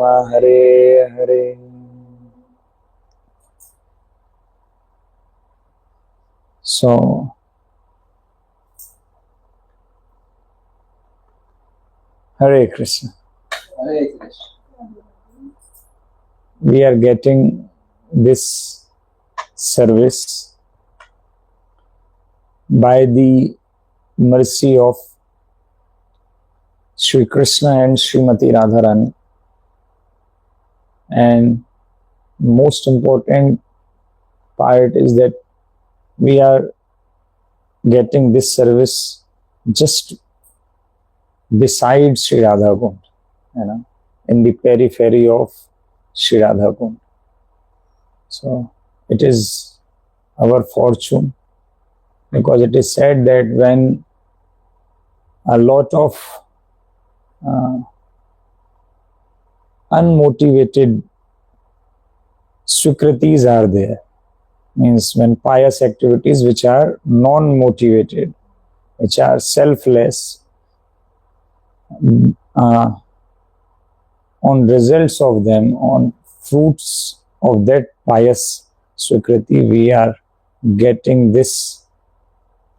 Rama, Hare Hare. So, Hare Krishna. Hare Krishna. We are getting this service by the mercy of Shri Krishna and Srimati Radharani. And most important part is that we are getting this service just beside Sri Radhakund, in the periphery of Sri Radhakund. So it is our fortune, because it is said that when a lot of unmotivated sukritis are there, means when pious activities which are non-motivated, which are selfless, on results of them, on fruits of that pious sukriti, we are getting this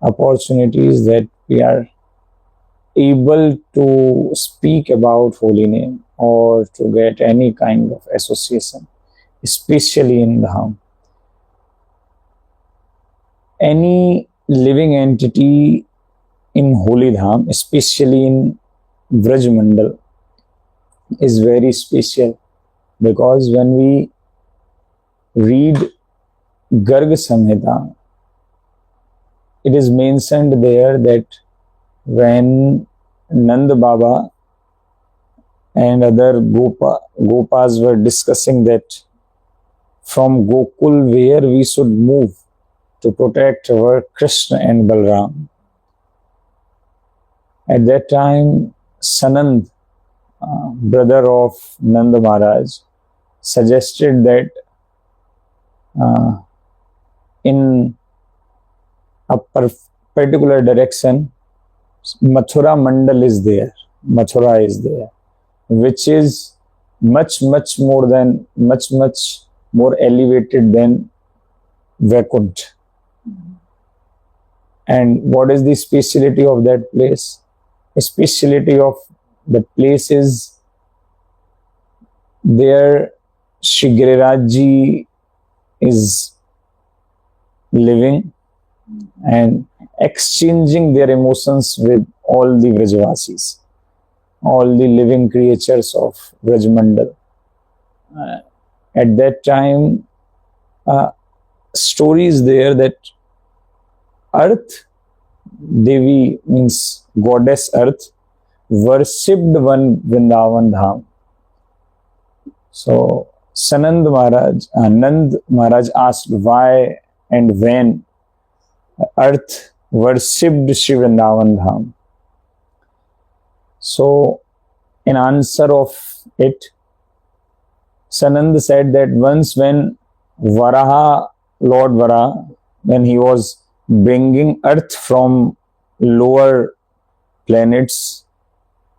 opportunities that we are able to speak about holy name or to get any kind of association, especially in Dham. Any living entity in Holy Dham, especially in Vraj Mandal, is very special, because when we read Garg Samhita, it is mentioned there that when Nand Baba and other Gopas were discussing that from Gokul where we should move to protect our Krishna and Balram. At that time, Sanand, brother of Nanda Maharaj, suggested that in a particular direction, Mathura Mandal is there, Mathura is there, which is much more elevated than Vaikuntha. And what is the speciality of that place? The speciality of the place is there Shri Giriraj is living and exchanging their emotions with all the Vrajavasis, all the living creatures of Vrajmandal. At that time, story is there that Earth, Devi means goddess Earth, worshipped one Vrindavan Dham. So Nand Maharaj asked why and when Earth worshipped Shri Vrindavan Dham. So in answer of it, Sanand said that once when Varaha, Lord Varaha, when he was bringing Earth from lower planets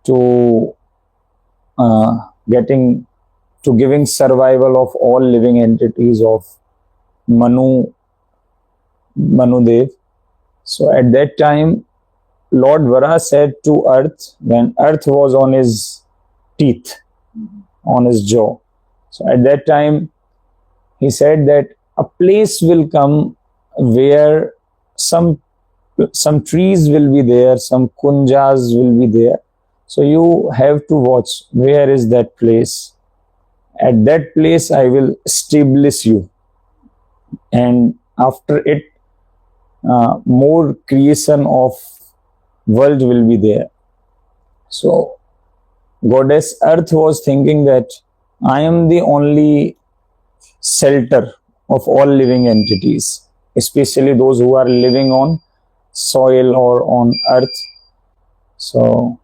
to giving survival of all living entities of Manu Dev. So at that time, Lord Varaha said to Earth, when Earth was on his teeth, on his jaw. So at that time, he said that a place will come where some trees will be there, some kunjas will be there. So you have to watch where is that place. At that place I will establish you, and after it more creation of world will be there. So Goddess Earth was thinking that I am the only shelter of all living entities, especially those who are living on soil or on earth. So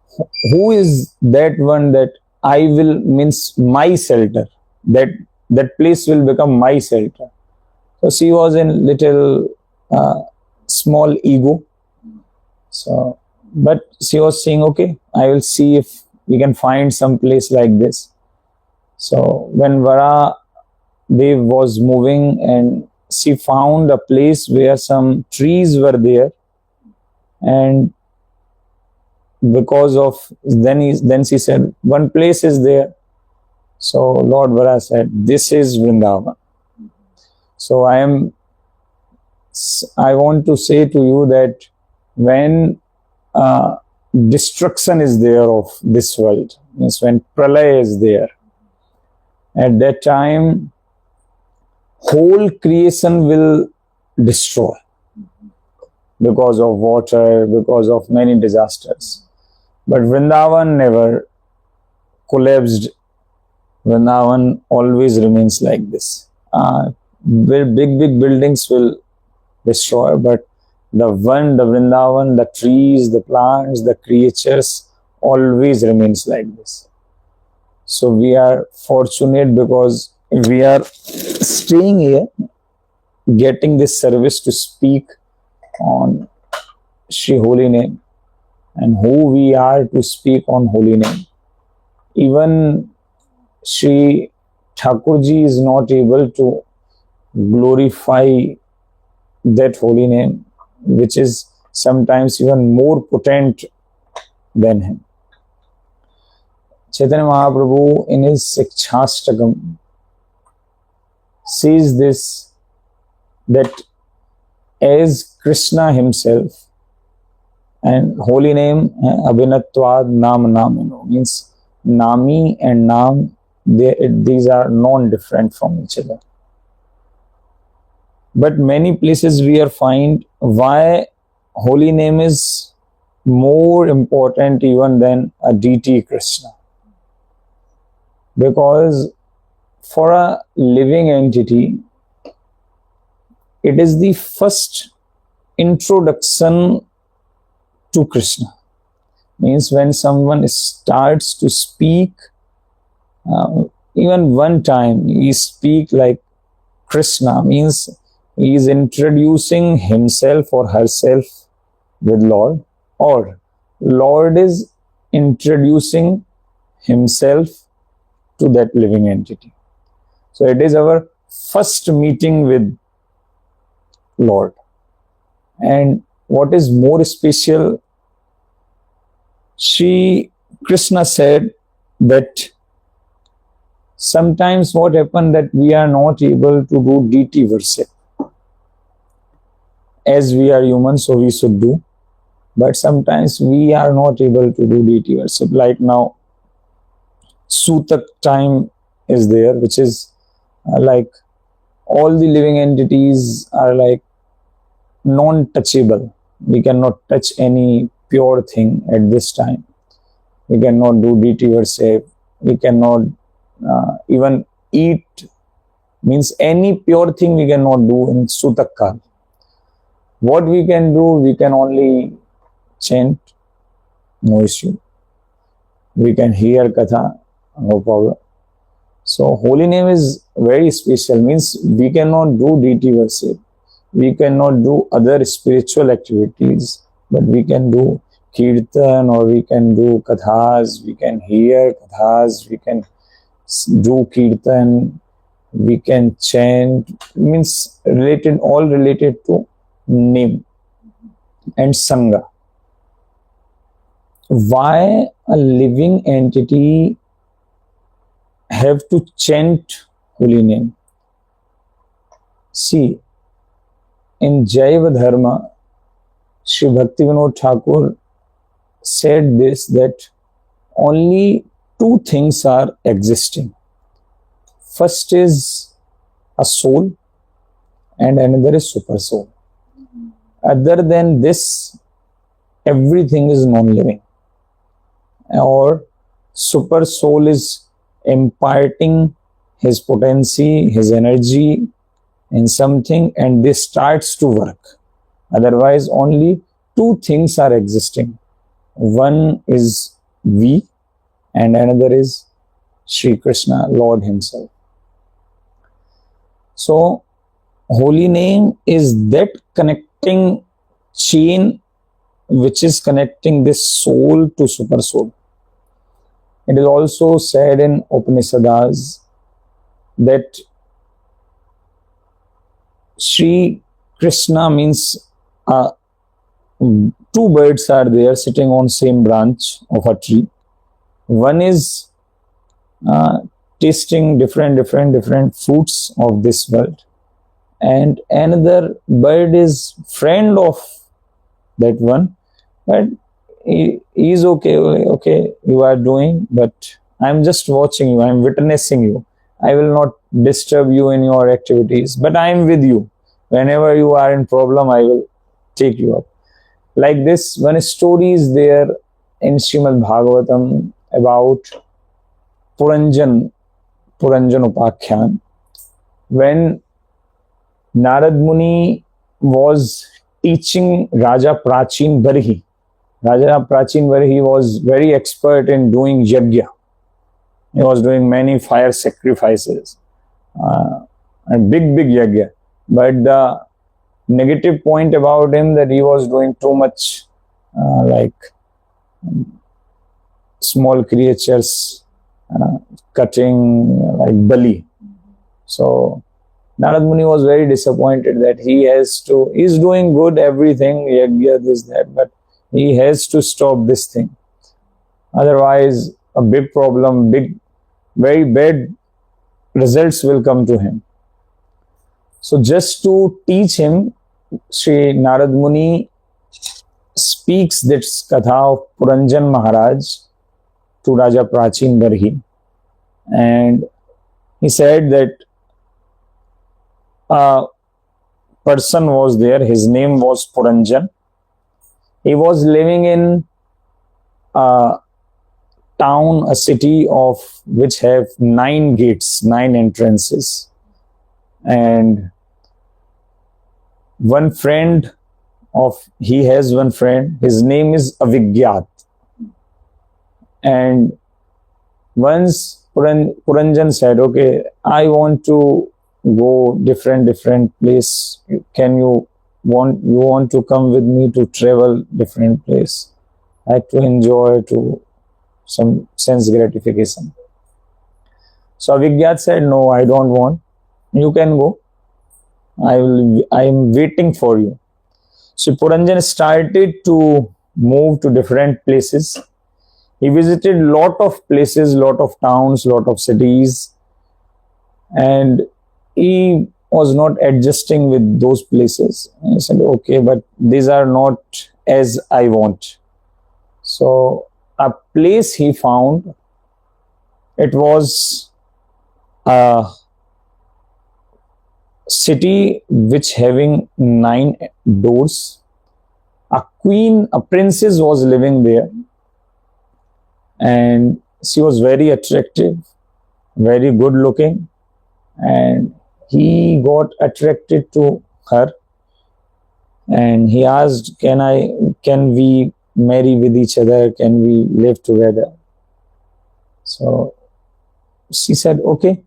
who is that one that I will means my shelter, that place will become my shelter. So she was in little small ego. So, but she was saying, okay, I will see if we can find some place like this. So when Vara Dev was moving and she found a place where some trees were there, and because of then she said, one place is there. So Lord Vara said, this is Vrindavan. So I want to say to you that when destruction is there of this world, means when pralaya is there, at that time whole creation will destroy because of water, because of many disasters. But Vrindavan never collapsed. Vrindavan always remains like this. Big buildings will destroy, but the Vrindavan, the trees, the plants, the creatures always remains like this. So we are fortunate because we are staying here, getting this service to speak on Shri Holy Name, and who we are to speak on Holy Name. Even Shri Thakurji is not able to glorify that holy name, which is sometimes even more potent than him. Chaitanya Mahaprabhu in his Sikshastakam says this, that as Krishna himself, and holy name Abhinatvad Nam Namino, means Nami and Nam, these are non-different from each other. But many places we are find why holy name is more important even than a deity Krishna. Because for a living entity, it is the first introduction to Krishna. Means when someone starts to speak, even one time he speak like Krishna, means he is introducing himself or herself with Lord, or Lord is introducing himself to that living entity. So it is our first meeting with Lord. And what is more special, Shri Krishna said that sometimes what happened that we are not able to do deity worship. As we are human, so we should do. But sometimes we are not able to do deity worship. Like now, Sutak time is there, which is like all the living entities are like non-touchable. We cannot touch any pure thing at this time. We cannot do deity worship. We cannot even eat, means any pure thing we cannot do in Sutak. What we can do, we can only chant, no issue. We can hear Katha, no problem. So holy name is very special, means we cannot do deity worship. We cannot do other spiritual activities, but we can do kirtan, or we can do kathas, we can hear kathas, we can do kirtan, we can chant, means all related to name and sangha. Why a living entity have to chant holy name? See, in Jaiva Dharma, Sri Bhaktivinoda Thakur said this, that only two things are existing. First is a soul and another is super soul. Other than this, everything is non-living. Or super soul is imparting his potency, his energy in something, and this starts to work. Otherwise, only two things are existing. One is we, and another is Sri Krishna, Lord himself. So, holy name is that connecting chain which is connecting this soul to super soul. It is also said in Upanishads that Sri Krishna means two birds are there sitting on same branch of a tree. One is tasting different fruits of this world, and another bird is friend of that one, but he is okay, you are doing, but I'm just watching you, I'm witnessing you. I will not disturb you in your activities, but I am with you. Whenever you are in problem, I will take you up. Like this, one story is there in Srimad Bhagavatam about Puranjan Upakhyan. When Narad Muni was teaching Raja Prachin Barhi. Raja Prachin Barhi was very expert in doing yajna. He was doing many fire sacrifices, and big yajna. But the negative point about him that he was doing too much like small creatures, cutting like bali. So Narad Muni was very disappointed that he's doing good everything, yajna, this, that, but he has to stop this thing. Otherwise, a big problem, very bad results will come to him. So just to teach him, Sri Narad Muni speaks this katha of Puranjan Maharaj to Raja Prachin Barhi. And he said that a person was there, his name was Puranjan. He was living in a town, a city of which have 9 gates, 9 entrances. And he has one friend, his name is Avigyat. And once Puranjan said, okay, I want to go different place. You want to come with me to travel different place? I like to enjoy to some sense gratification. So Avigyat said, no, I don't want. You can go. I am waiting for you. So Puranjan started to move to different places. He visited lot of places, lot of towns, lot of cities, and he was not adjusting with those places. He said, okay, but these are not as I want. So a place he found, it was a city which having 9 doors. A princess was living there, and she was very attractive, very good looking, and he got attracted to her, and he asked, can we marry with each other, can we live together? So she said, okay,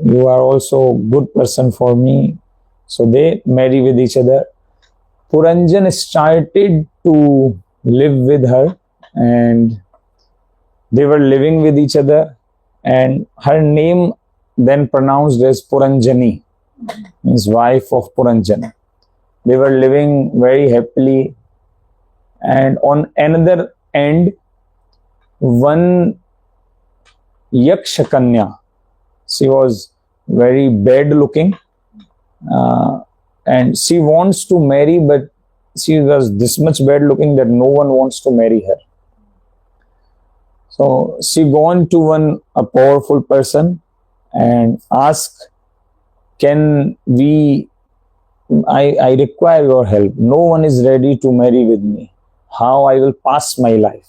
you are also a good person for me. So they marry with each other. Puranjan started to live with her, and they were living with each other, and her name then pronounced as Puranjani, means wife of Puranjan. They were living very happily, and on another end, one Yakshakanya, she was very bad looking, and she wants to marry, but she was this much bad looking that no one wants to marry her. So she gone to a powerful person and asked, I require your help. No one is ready to marry with me. How I will pass my life?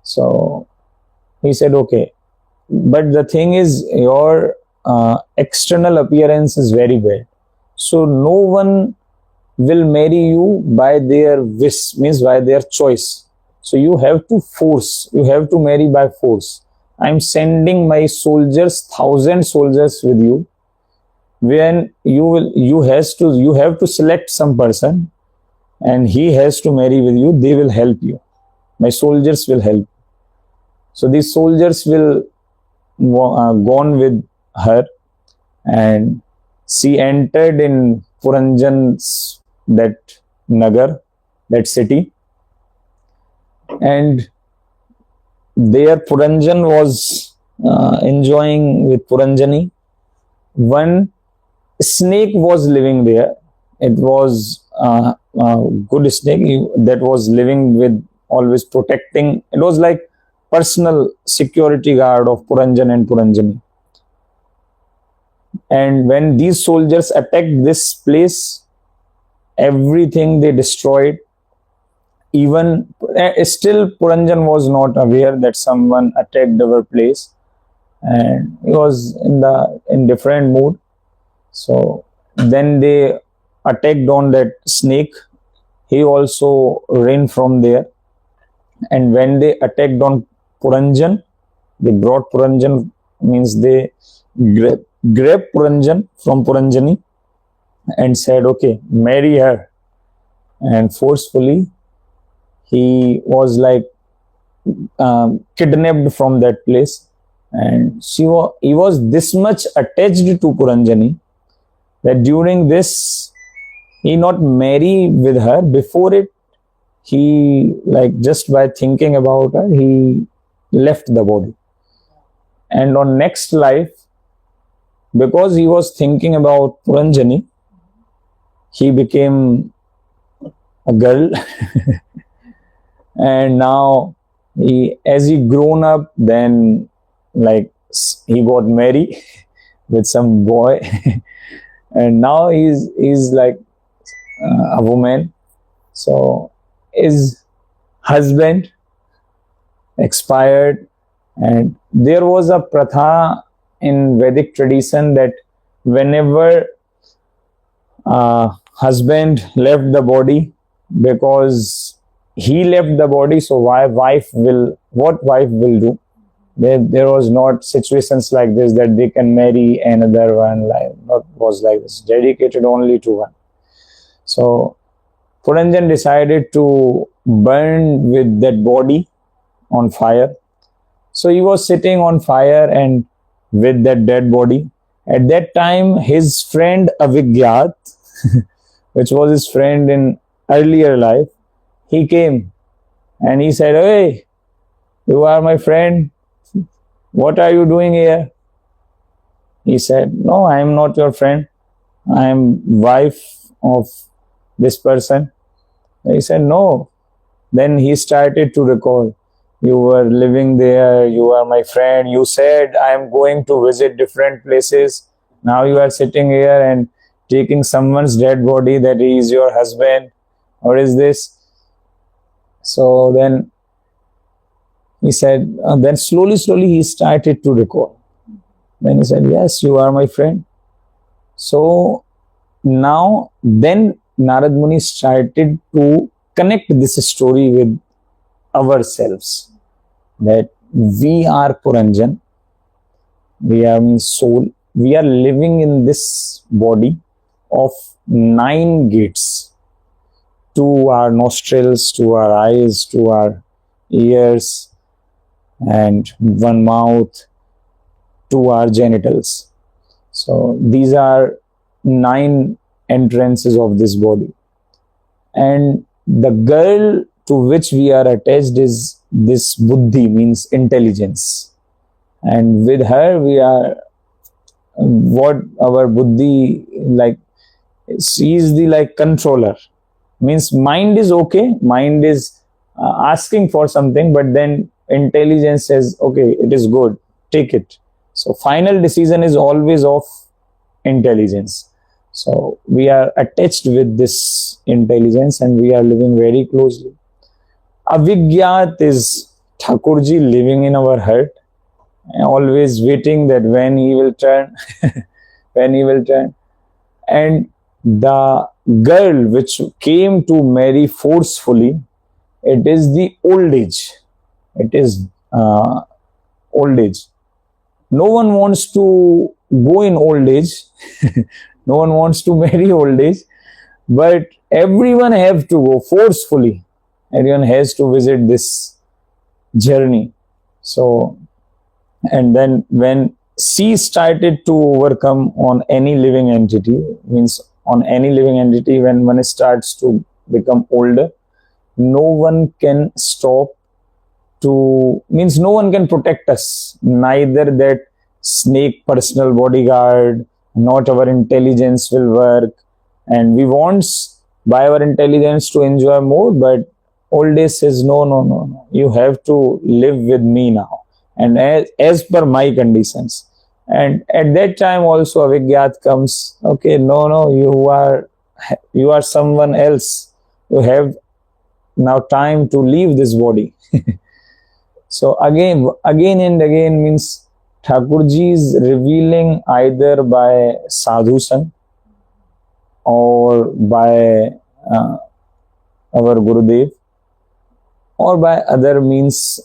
So he said, okay, but the thing is, your external appearance is very bad. So no one will marry you by their wish, means by their choice. So you have to marry by force. I am sending my soldiers, 1,000 soldiers with you. When you have to select some person, and he has to marry with you. They will help you. My soldiers will help. So these soldiers will gone with her, and she entered in Puranjan's that nagar, that city, and there Puranjan was enjoying with Puranjani. One snake was living there. It was a good snake that was living with, always protecting. It was like personal security guard of Puranjan and Puranjani. And when these soldiers attacked this place, everything they destroyed. Even still, Puranjan was not aware that someone attacked our place, and he was in different mood. So then they attacked on that snake. He also ran from there, and when they attacked on Puranjan, they brought Puranjan, means they grabbed Puranjan from Puranjani and said, "Okay, marry her," and forcefully he was like kidnapped from that place, and he was this much attached to Puranjani that during this he not marry with her. Before it, he, like, just by thinking about her, he left the body. And on next life, because he was thinking about Puranjani, he became a girl. And now as he grown up, then like he got married with some boy. And now he's like a woman. So his husband expired, and there was a pratha in Vedic tradition that whenever husband left the body, because he left the body, so what wife will do? There was not situations like this that they can marry another one, like not was like this, dedicated only to one. So Puranjan decided to burn with that body on fire. So he was sitting on fire and with that dead body. At that time, his friend Avigyat, which was his friend in earlier life, he came and he said, "Hey, you are my friend. What are you doing here?" He said, "No, I am not your friend. I am wife of this person." He said, "No." Then he started to recall, "You were living there, you are my friend, you said I am going to visit different places. Now you are sitting here and taking someone's dead body that he is your husband. What is this?" So then he said, then slowly he started to recall. Then he said, "Yes, you are my friend." So now then Narad Muni started to connect this story with ourselves, that we are Puranjan, we are soul, we are living in this body of 9 gates, to our nostrils, to our eyes, to our ears, and 1 mouth, to our genitals. So these are 9 entrances of this body. And the girl to which we are attached is this buddhi, means intelligence. And with her we are, what our buddhi, like, she is the like controller. Means mind is okay, mind is asking for something, but then intelligence says, "Okay, it is good, take it." So final decision is always of intelligence. So we are attached with this intelligence and we are living very closely. Avigyat is Thakurji living in our heart, always waiting that when he will turn, when he will turn. And the girl which came to marry forcefully, it is the old age. It is old age. No one wants to go in old age. No one wants to marry old age, but everyone have to go forcefully. Everyone has to visit this journey. So, and then when she started to overcome on any living entity, means on any living entity, when one starts to become older, no one can stop to, means no one can protect us, neither that snake personal bodyguard, not our intelligence will work, and we want by our intelligence to enjoy more, but old age says no, you have to live with me now, and as per my conditions. And at that time also avigyat comes, okay, no, you are someone else, you have now time to leave this body. So again and again, means Thakurji is revealing either by sadhu sang or by our Gurudev, or by other means,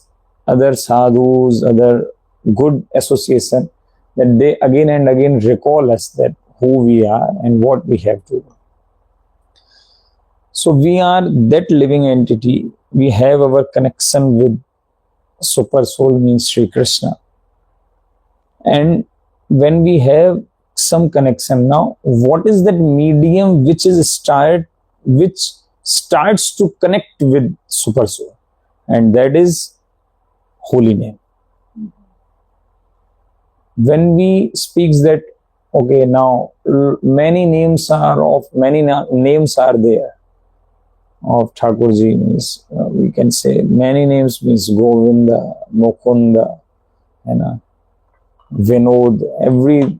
other sadhus, other good association, that they again and again recall us that who we are and what we have to do. So we are that living entity. We have our connection with Super Soul, means Sri Krishna. And when we have some connection, now what is that medium which starts to connect with Super Soul? And that is holy name. When we speak that, okay, now many names are there of Thakurji, means we can say many names, means Govinda, Mukunda, and Vinod, every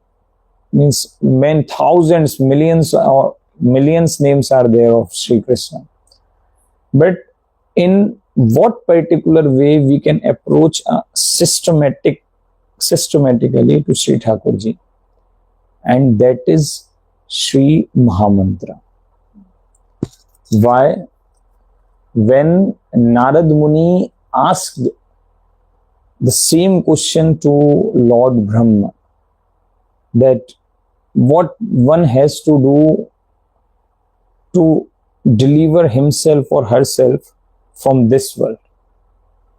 means thousands, millions or millions names are there of Sri Krishna. But in what particular way we can approach systematically to Sri Thakurji? And that is Sri Mahamantra. Why? When Narad Muni asked the same question to Lord Brahma, that what one has to do to deliver himself or herself from this world.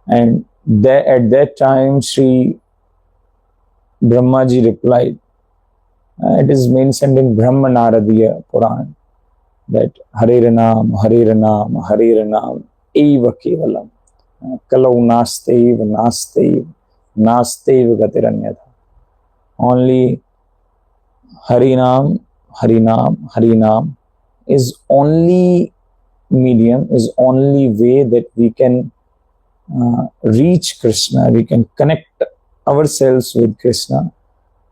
And at that time, Sri Brahmaji replied, it is mentioned in Brahma Naradiya Puran, that Hare Nam, Eva Kevalam, Kalau Nastev Gatiranyatha. Only Harinam is only medium, is only way that we can reach Krishna, we can connect ourselves with Krishna.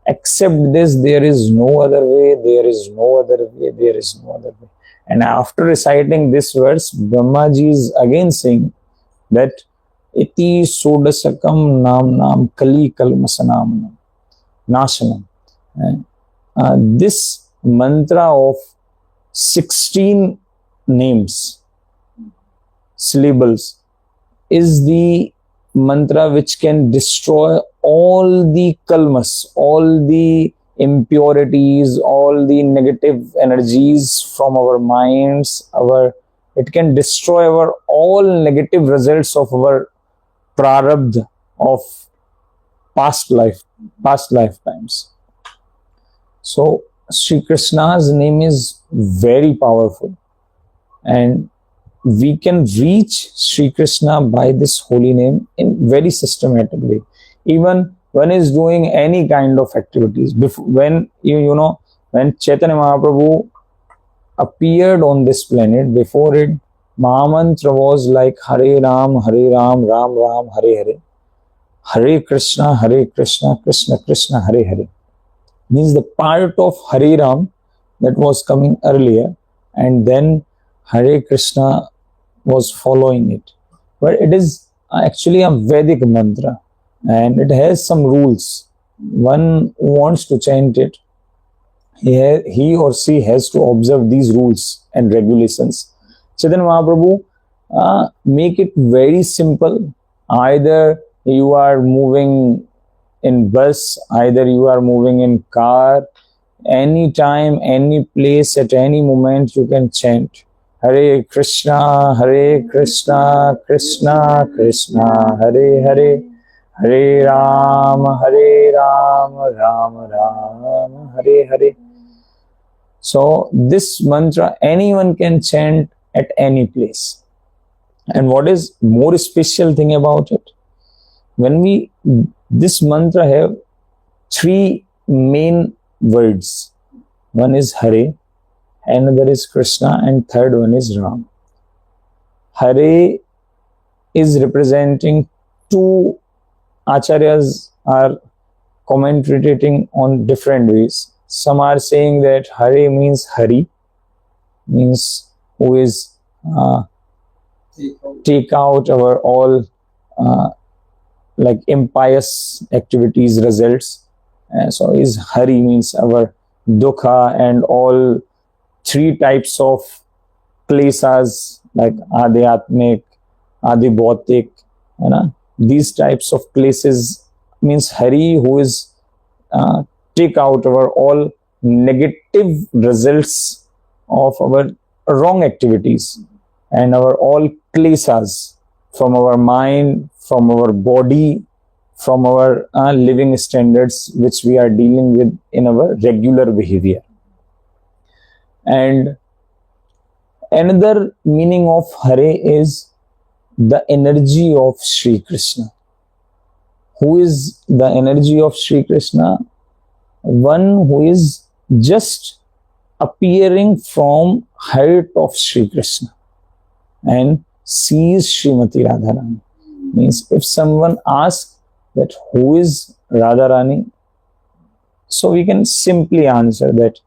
Except this, there is no other way, there is no other way, there is no other way. And after reciting this verse, Brahmaji is again saying that Iti Sodasakam Nam Kali Kalmasanam Nashanam. This mantra of 16 names, syllables, is the mantra which can destroy all the kalmas, all the impurities, all the negative energies from our minds. It can destroy our all negative results of our prarabdha of past lifetimes. So Sri Krishna's name is very powerful, and we can reach Sri Krishna by this holy name in very systematic way. Even one is doing any kind of activities. When when Chaitanya Mahaprabhu appeared on this planet, before it, Mahamantra was like Hare Ram, Ram Ram, Hare Hare, Hare Krishna, Krishna Krishna, Hare Hare. Means the part of Hare Ram that was coming earlier, and then Hare Krishna was following it. But it is actually a Vedic mantra, and it has some rules. One who wants to chant it, he or she has to observe these rules and regulations. Chaitanya Mahaprabhu make it very simple. Either you are moving in bus, either you are moving in car, anytime, any place, at any moment you can chant Hare Krishna, Krishna Krishna, Hare Hare, Hare Ram, Ram Ram, Hare Hare. So this mantra anyone can chant at any place. And what is more special thing about it? When this mantra have three main words. One is Hare, another is Krishna, and third one is Ram. Hare is representing two. Acharyas are commentating on different ways. Some are saying that Hare means Hari, means who is take out our all like impious activities results. So is Hari means our dukha and all three types of klesas like Adhyatmik, Adhibhautik, these types of klesas means Hari, who is take out our all negative results of our wrong activities and our all klesas from our mind, from our body, from our living standards which we are dealing with in our regular behavior. And another meaning of Hare is the energy of Sri Krishna. Who is the energy of Sri Krishna? One who is just appearing from heart of Sri Krishna and sees Srimati Radharani. Means if someone asks that who is Radharani, so we can simply answer that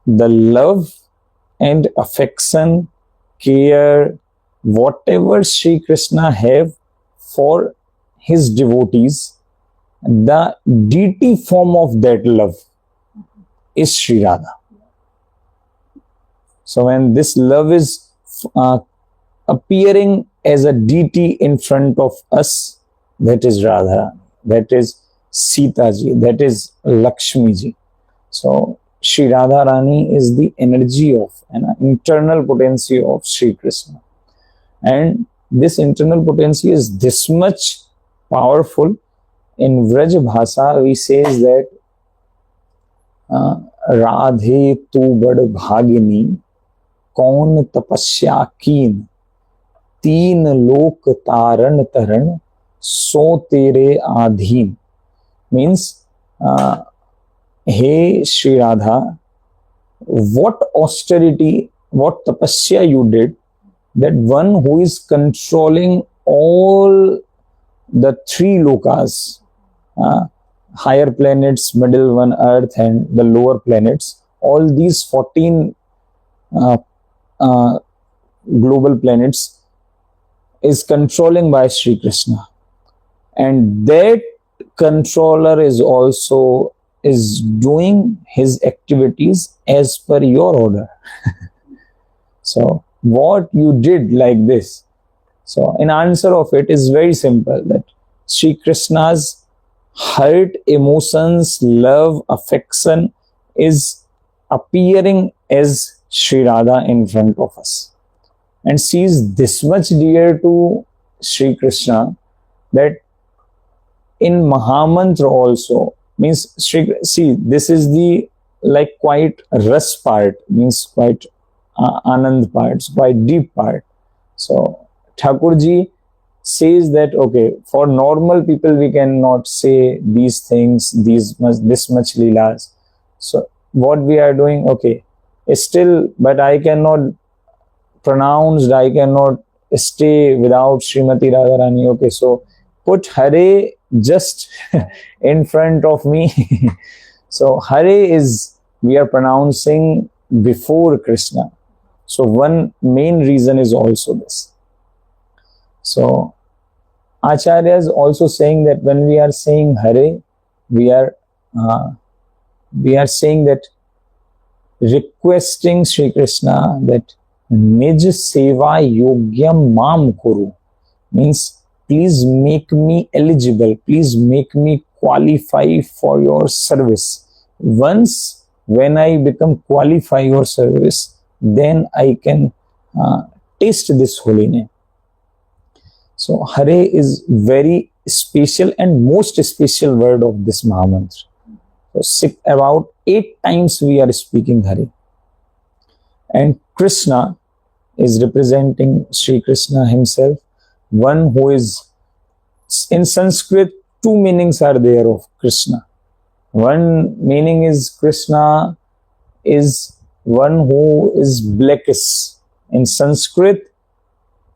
the love and affection, care, whatever Sri Krishna have for his devotees, the deity form of that love is Sri Radha. So when this love is appearing as a deity in front of us, that is Radharani, that is Sita ji, that is Lakshmi ji. So Sri Radharani is the energy of an internal potency of Sri Krishna. And this internal potency is this much powerful. In Vraj Bhasa, we says that Radhe tu bad bhagini, kaun tapasya keen, teen lok taran taran, so tere adhin. Means, hey Sri Radha, what austerity, what tapasya you did, that one who is controlling all the three lokas, higher planets, middle one, earth, and the lower planets, all these 14 global planets is controlling by Sri Krishna. And that controller is also doing his activities as per your order. So what you did like this. So in answer of it is very simple, that Sri Krishna's heart, emotions, love, affection is appearing as Sri Radha in front of us. And she is this much dear to Sri Krishna that in Mahamantra also, means see, this is the like quite ras part, means quite Anand parts, quite deep part. So Thakurji says that, okay, for normal people we cannot say these things, this much leelas. So what we are doing, okay, still, but I cannot pronounce, I cannot stay without Srimati Radharani. Okay, so put Hare just in front of me. So Hare is, we are pronouncing before Krishna. So one main reason is also this. So Acharya is also saying that when we are saying Hare, we are saying that requesting Sri Krishna that Nij Seva Yogyam Mam Kuru, means please make me eligible, please make me qualify for your service. Once when I become qualify your service, then I can taste this holy name. So Hare is very special and most special word of this Mahamantra. So about 8 times we are speaking Hare. And Krishna is representing Sri Krishna himself, one who is, in Sanskrit, 2 meanings are there of Krishna. One meaning is Krishna is one who is blackish. In Sanskrit,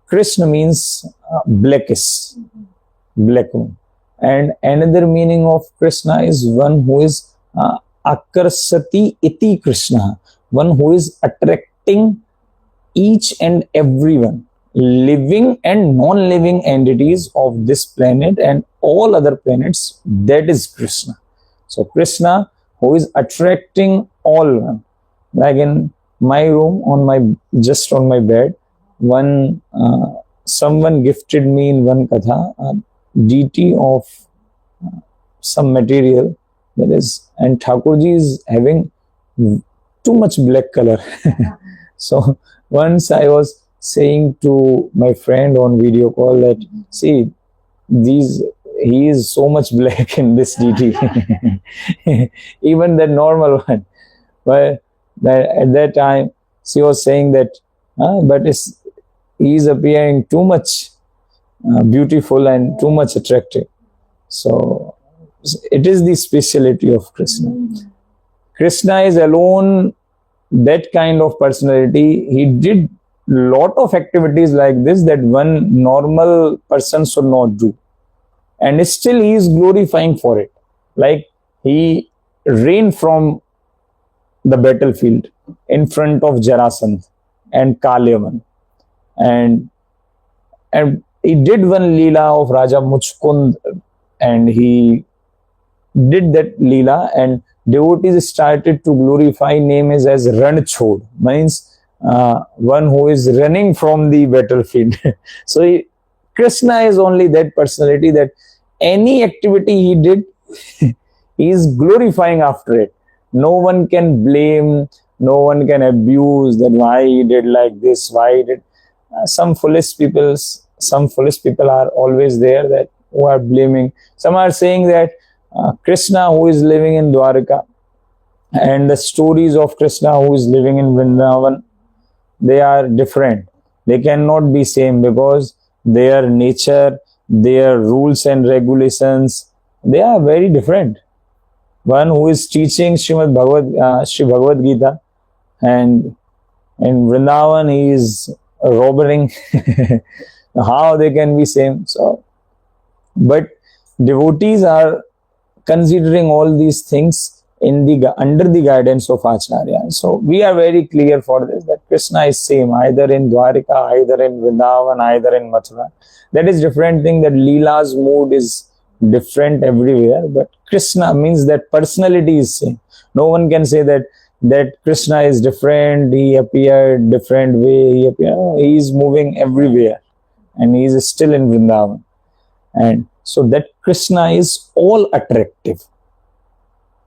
Krishna means blackish, black one. And another meaning of Krishna is one who is akarsati iti Krishna, one who is attracting each and everyone, living and non-living entities of this planet and all other planets. That is Krishna. So Krishna who is attracting all one. Like in my room, just on my bed, someone gifted me in one katha a deity of some material, that is, and Thakurji is having too much black color. So once I was saying to my friend on video call that, see, he is so much black in this deity, even the normal one. But at that time, she was saying that, but he is appearing too much beautiful and too much attractive. So it is the speciality of Krishna. Krishna is alone that kind of personality. He did lot of activities like this that one normal person should not do, and still he is glorifying for it. Like he ran from the battlefield in front of Jarasandh and Kalyavan, and he did one Leela of Raja Muchkund, and he did that Leela, and devotees started to glorify name as Ran Chhod, means one who is running from the battlefield. So Krishna is only that personality that any activity he did, he is glorifying after it. No one can blame, no one can abuse that why he did like this, why he did. Some foolish people are always there that who are blaming. Some are saying that Krishna who is living in Dwarka and the stories of Krishna who is living in Vrindavan, they are different. They cannot be same because their nature, their rules and regulations, they are very different. One who is teaching Sri Bhagavad Gita, and in Vrindavan he is robbing. How they can be same? So, but devotees are considering all these things under the guidance of Acharya. So we are very clear for this that Krishna is same either in Dwarika, either in Vrindavan, either in Mathura. That is different thing that Leela's mood is different everywhere, but Krishna means that personality is same. No one can say that Krishna is different, he appeared different way, he is moving everywhere and he is still in Vrindavan. And so that Krishna is all attractive.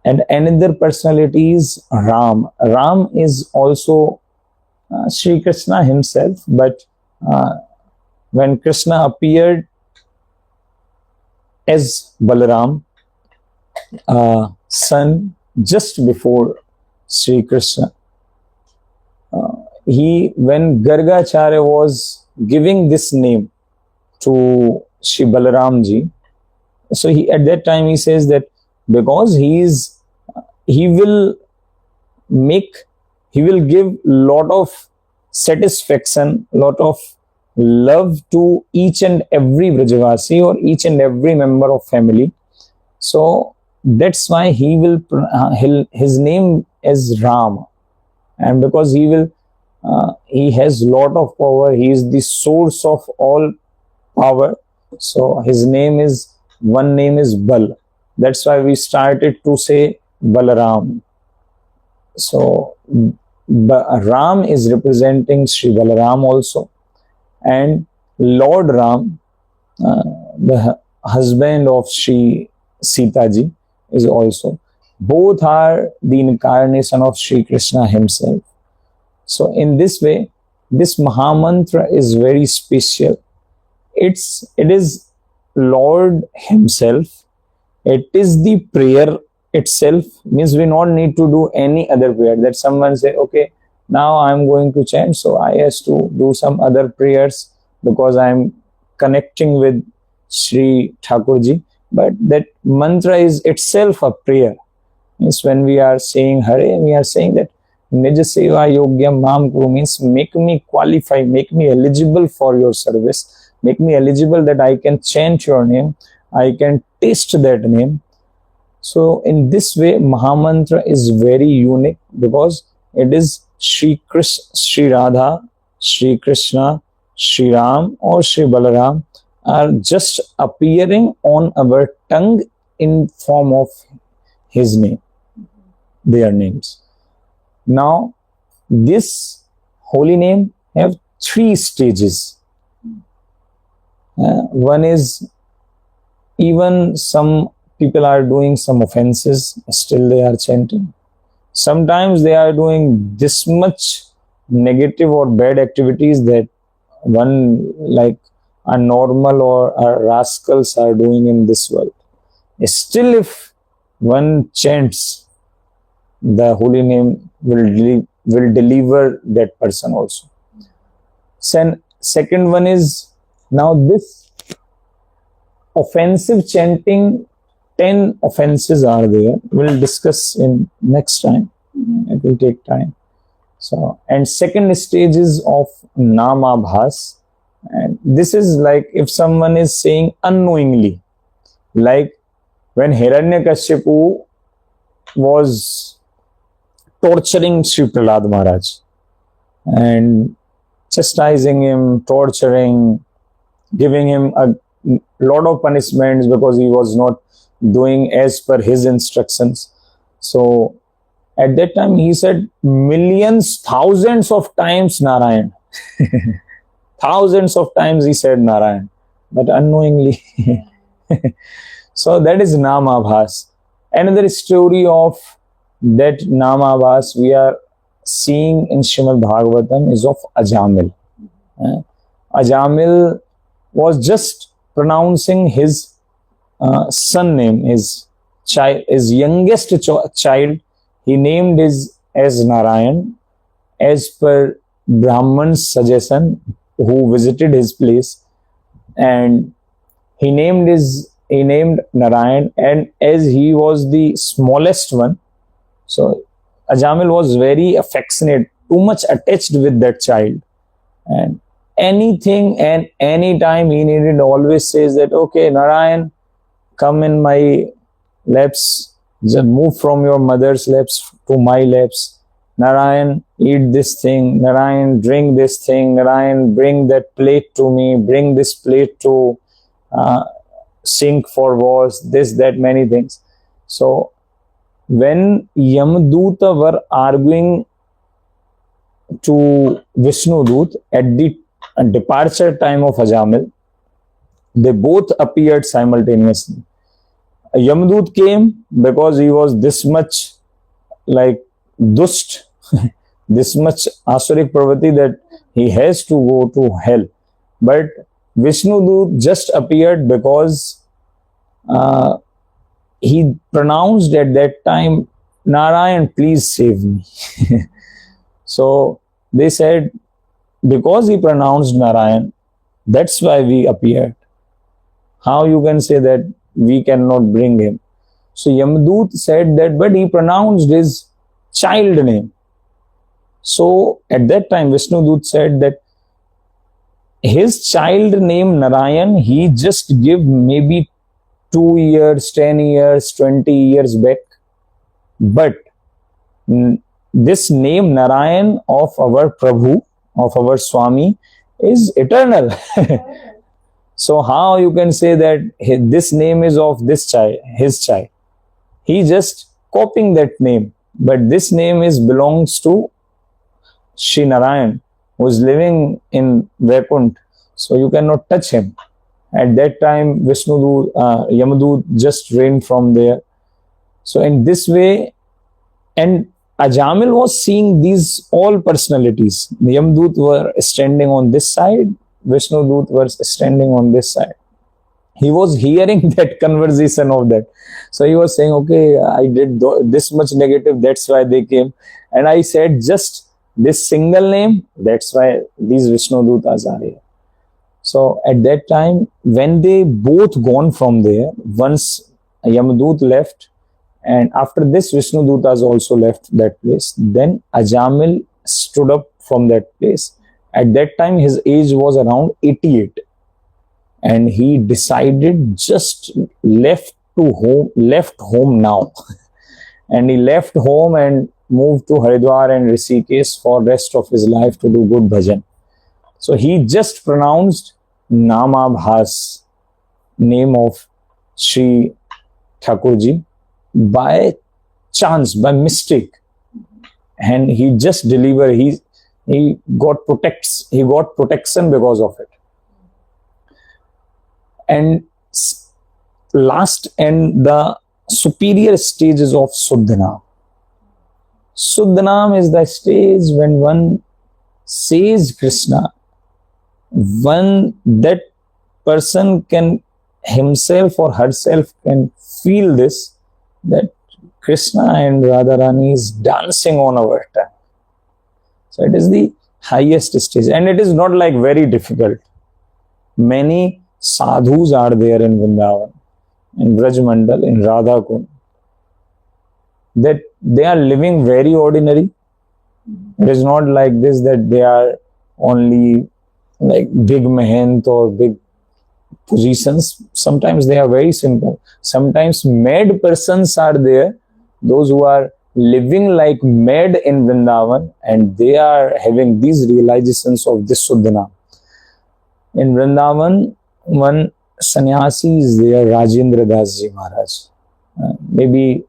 And another personality is Ram. Ram is also Sri Krishna himself, but when Krishna appeared as Balaram, son just before Sri Krishna, when Gargacharya was giving this name to Shri Balaram ji, so at that time he says that because he will give lot of satisfaction, lot of love to each and every Vrajavasi or each and every member of family. So that's why his name is Ram, and because he has lot of power, he is the source of all power. So his one name is Bal. That's why we started to say Balaram. So Ram is representing Sri Balaram also, and Lord Ram, the husband of Sri Sita ji, is also. Both are the incarnation of Sri Krishna himself. So in this way, this Mahamantra is very special. It is Lord himself. It is the prayer itself, means we don't need to do any other prayer. That someone say, okay, now I'm going to chant, so I has to do some other prayers because I'm connecting with Sri Thakurji. But that mantra is itself a prayer. Means when we are saying Hare, we are saying that Nij Seva Yogyam Mam Kuru, means make me qualify, make me eligible for your service, make me eligible that I can chant your name, I can taste that name. So in this way, Mahamantra is very unique because it is Sri Krishna, Sri Radha, Sri Krishna, Sri Ram or Sri Balaram are just appearing on our tongue in form of his name, their names. Now, this holy name have three stages. One is, even some people are doing some offenses, still they are chanting. Sometimes they are doing this much negative or bad activities that one like a normal or a rascals are doing in this world. Still, if one chants, the holy name will deliver that person also. Second one is, now this offensive chanting, 10 offenses are there. We'll discuss in next time. It will take time. So, and second stage is of namabhas. And this is like if someone is saying unknowingly, like when Hiranyakashipu was torturing Sri Prahlad Maharaj and chastising him, torturing, giving him a lot of punishments because he was not doing as per his instructions. So at that time he said millions, thousands of times Narayan. Thousands of times he said Narayan, but unknowingly. So that is Namabhas. Another story of that Namabhas we are seeing in Srimad Bhagavatam is of Ajamil. Ajamil was just pronouncing his son name, his child, his youngest child. He named his as Narayan as per Brahman's suggestion who visited his place, and he named Narayan, and as he was the smallest one, so Ajamil was very affectionate, too much attached with that child, and anything and anytime he needed always says that, okay, Narayan, come in my laps, just move from your mother's laps to my laps. Narayan, eat this thing. Narayan, drink this thing. Narayan, bring that plate to me. Bring this plate to sink for wash. This, that, many things. So when Yamaduta were arguing to Vishnudut at the departure time of Ajamil, they both appeared simultaneously. Yamadut came because he was this much like dust, this much Asurik Pravati that he has to go to hell. But Vishnudut just appeared because he pronounced at that time, Narayan, please save me. So they said, because he pronounced Narayan, that's why we appeared. How you can say that we cannot bring him? So Yamadut said that, but he pronounced his child name. So at that time, Vishnudut said that his child name Narayan, he just gave maybe 2 years, 10 years, 20 years back. But this name Narayan of our Prabhu, of our Swami, is eternal. So how you can say that this name is of this child, his child? He just copying that name, but this name belongs to Sri Narayan, who is living in Vaikunt. So you cannot touch him. At that time, Yamadut just reigned from there. So in this way, and Ajamil was seeing these all personalities. Yamadut were standing on this side, Vishnudut was standing on this side. he was hearing that conversation of that. So he was saying, okay, I did this much negative, that's why they came. And I said, just this single name, that's why these Vishnu Dutas are here. So at that time, when they both gone from there, once Yamadut left, and after this Vishnu Dutas also left that place, then Ajamil stood up from that place. At that time, his age was around 88. And he decided just left home now. And he left home and moved to Haridwar and Rishikesh for rest of his life to do good bhajan. So he just pronounced Namabhas, name of Sri Thakurji, by chance, by mistake. And he just delivered, he got protection because of it. And last and the superior stages of Suddhanam. Suddhanam is the stage when one says Krishna, when that person can himself or herself can feel this, that Krishna and Radharani is dancing on our tongue. So it is the highest stage, and it is not like very difficult. Many sadhus are there in Vrindavan, in Brajmandal, in Radhakund, that they are living very ordinary. It is not like this that they are only like big mahant or big positions. Sometimes they are very simple. Sometimes mad persons are there, those who are living like mad in Vrindavan, and they are having these realizations of this Suddhanam. In Vrindavan, one sannyasi is there, Rajendra Das Ji Maharaj. Maybe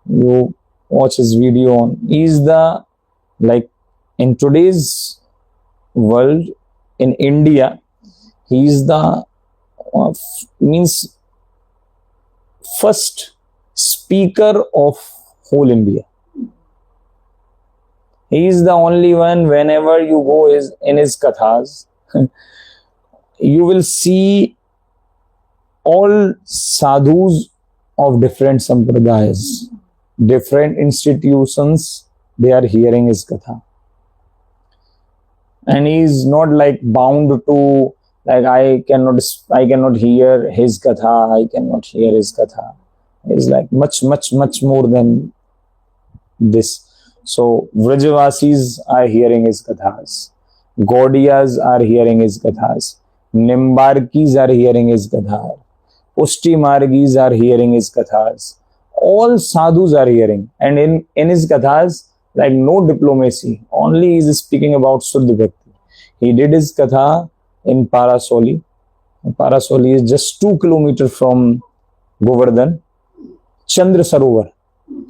you watch his video on. He is the, like in today's world, in India, he is the first speaker of whole India. He is the only one. Whenever you go in his kathas, you will see all sadhus of different sampradayas, different institutions, they are hearing his katha. And he is not like bound to, like, I cannot hear his katha, I cannot hear his katha. He is like much more than this. So Vrajavasis are hearing his kathas, Gaudiyas are hearing his kathas, Nimbarkis are hearing his kathas, Pushti Margis are hearing his kathas. All sadhus are hearing, and in his kathas, like no diplomacy, only he is speaking about Suddha Bhakti. He did his katha in Parasoli. Parasoli is just 2 kilometers from Govardhan. Chandra Sarovar.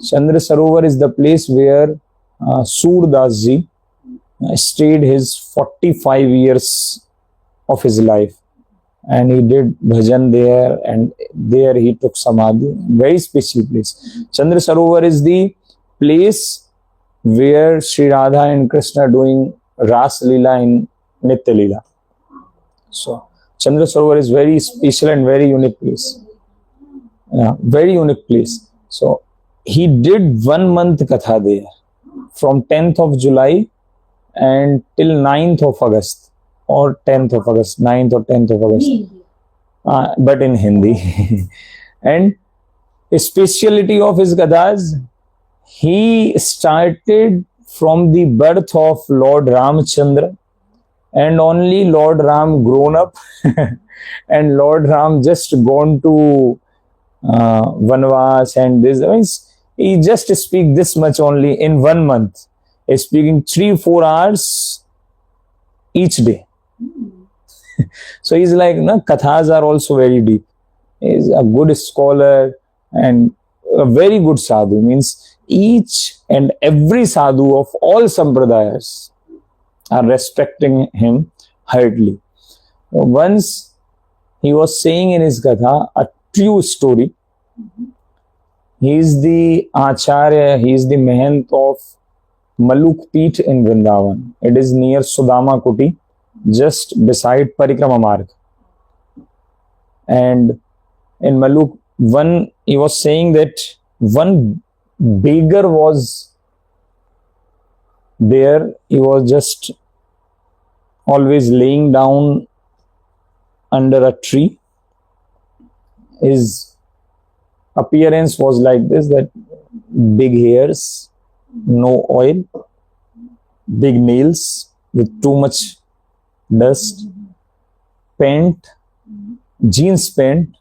Chandra Sarovar is the place where Surdas Ji stayed his 45 years of his life. And he did bhajan there, and there he took samadhi. Very special place. Chandra Sarovar is the place where Sri Radha and Krishna are doing Ras Leela in Nitya Leela. So Chandra Sarovar is very special and very unique place. Yeah, very unique place. So he did 1 month katha there, from 10th of July and till 9th of August, or 10th of August, 9th or 10th of August, but in Hindi. And a speciality of his kathas, he started from the birth of Lord Ramchandra, and only Lord Ram grown up and Lord Ram just gone to Vanvas, and this means he just speak this much only in 1 month. He's speaking 3-4 hours each day. So he's like, no, kathas are also very deep. He's a good scholar and a very good sadhu. Means each and every sadhu of all sampradayas are respecting him highly. Once he was saying in his katha a true story. He is the Acharya, he is the Mahant of Maluk Peeth in Vrindavan. It is near Sudama Kuti, just beside Parikrama Marg. And in Maluk, he was saying that one beggar was there. He was just always laying down under a tree. His appearance was like this, that big hairs, no oil, big nails with too much dust, paint, jeans paint,